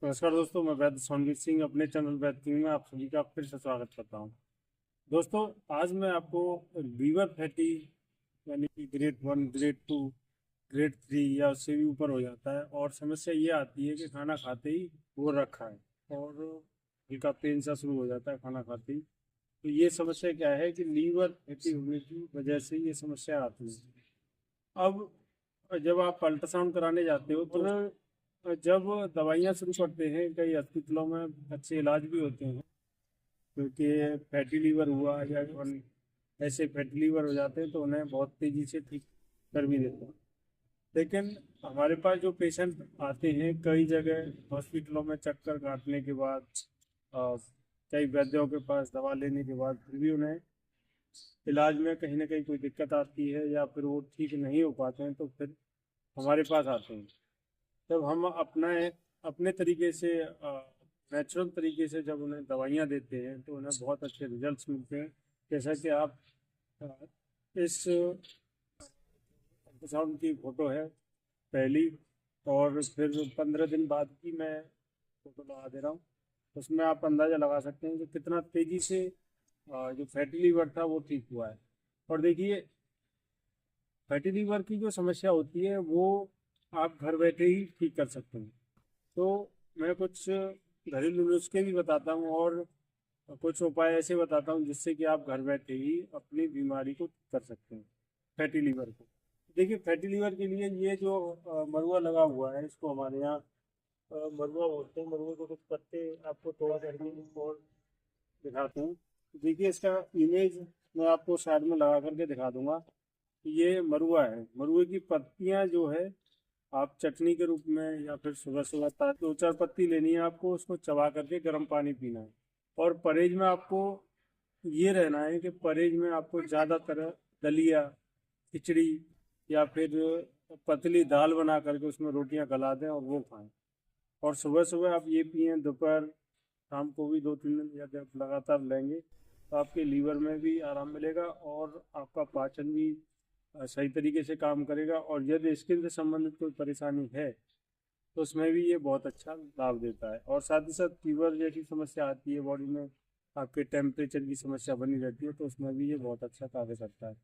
नमस्कार दोस्तों, मैं वैद्य सोनवीर सिंह अपने चैनल वैद्य किंग में आप सभी का फिर से स्वागत करता हूं। दोस्तों, आज मैं आपको लीवर फैटी यानी कि ग्रेड 1, ग्रेड 2, ग्रेड 3 या उससे भी ऊपर हो जाता है और समस्या ये आती है कि खाना खाते ही वो रखा है और हल्का पेन सा शुरू हो जाता है खाना खाते ही। तो ये समस्या क्या है कि लीवर फैटी होने की वजह से ये समस्या आती है। अब जब आप अल्ट्रासाउंड कराने जाते हो तो जब दवाइयाँ शुरू करते हैं, कई हॉस्पिटलों में अच्छे इलाज भी होते हैं, क्योंकि फैटी लीवर हुआ या ऐसे फैटी लीवर हो जाते हैं तो उन्हें बहुत तेज़ी से ठीक कर भी देते हैं। लेकिन हमारे पास जो पेशेंट आते हैं कई जगह हॉस्पिटलों में चक्कर काटने के बाद, अ, कई वैद्यों के पास दवा लेने के बाद फिर भी उन्हें इलाज में कहीं ना कहीं कोई दिक्कत आती है या फिर वो ठीक नहीं हो पाते हैं, तो फिर हमारे पास आते हैं। जब हम अपने तरीके से, नेचुरल तरीके से जब उन्हें दवाइयाँ देते हैं तो उन्हें बहुत अच्छे रिजल्ट्स मिलते हैं। जैसा कि आप अ, इस अल्ट्रासाउंड की फोटो है पहली, और फिर 15 दिन बाद की मैं फोटो लगा दे रहा हूँ। उसमें आप अंदाज़ा लगा सकते हैं कि कितना तेज़ी से जो फैटी लीवर था वो ठीक हुआ है। और देखिए, फैटी लीवर की जो समस्या होती है वो आप घर बैठे ही ठीक कर सकते हैं। तो मैं कुछ घरेलू नुस्खे भी बताता हूँ और कुछ उपाय ऐसे बताता हूँ जिससे कि आप घर बैठे ही अपनी बीमारी को ठीक कर सकते हैं, फैटी लीवर को। देखिए, फैटी लीवर के लिए ये जो मरुआ लगा हुआ है, इसको हमारे यहाँ मरुआ बोलते हैं। मरुए को कुछ पत्ते आपको तोड़ करके और दिखाते हैं। देखिए, इसका इमेज मैं आपको साइड में लगा करके दिखा दूंगा। ये मरुआ है। मरुए की पत्तियां जो है आप चटनी के रूप में या फिर सुबह सुबह 2-4 पत्ती लेनी है आपको, उसको चबा करके गर्म पानी पीना है। और परहेज में आपको ये रहना है कि परहेज में आपको ज़्यादातर दलिया, खिचड़ी या फिर पतली दाल बना करके उसमें रोटियां गला दें और वो खाएं। और सुबह सुबह आप ये पिएं, दोपहर शाम को भी 2-3 दिन यदि आप लगातार लेंगे तो आपके लीवर में भी आराम मिलेगा और आपका पाचन भी सही तरीके से काम करेगा। और यदि स्किन से संबंधित कोई परेशानी है तो उसमें भी ये बहुत अच्छा लाभ देता है। और साथ ही साथ फीवर जैसी समस्या आती है बॉडी में, आपके टेम्परेचर की समस्या बनी रहती है, तो उसमें भी ये बहुत अच्छा कार्य करता है।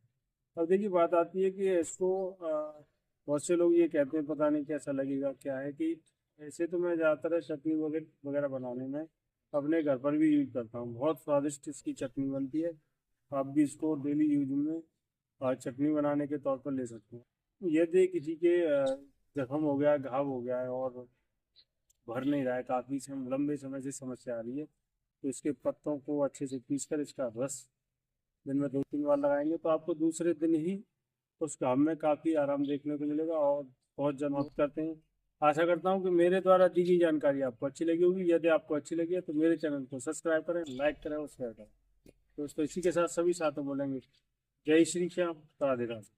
अब देखिए, बात आती है कि इसको बहुत से लोग ये कहते हैं पता नहीं कैसा लगेगा, क्या है कि ऐसे तो मैं ज़्यादातर चटनी वगैरह वगैरह बनाने में अपने घर पर भी यूज करता हूँ। बहुत स्वादिष्ट इसकी चटनी बनती है। आप भी इसको डेली यूज में चटनी बनाने के तौर पर ले सकते हैं। यदि किसी के जख्म हो गया, घाव हो गया है और भर नहीं रहा है, काफ़ी लंबे समय से समस्या आ रही है, तो इसके पत्तों को अच्छे से पीस कर इसका रस दिन में 2-3 बार लगाएंगे तो आपको दूसरे दिन ही उस घाव में काफ़ी आराम देखने को मिलेगा और बहुत जल्द मुक्त करते हैं। आशा करता हूँ कि मेरे द्वारा दी गई जानकारी आपको अच्छी लगी होगी। यदि आपको अच्छी लगी है तो मेरे चैनल को सब्सक्राइब करें, लाइक करें और शेयर करें। दोस्तों, इसी के साथ सभी साथों बोलेंगे जय श्री श्याम, राधे राधे।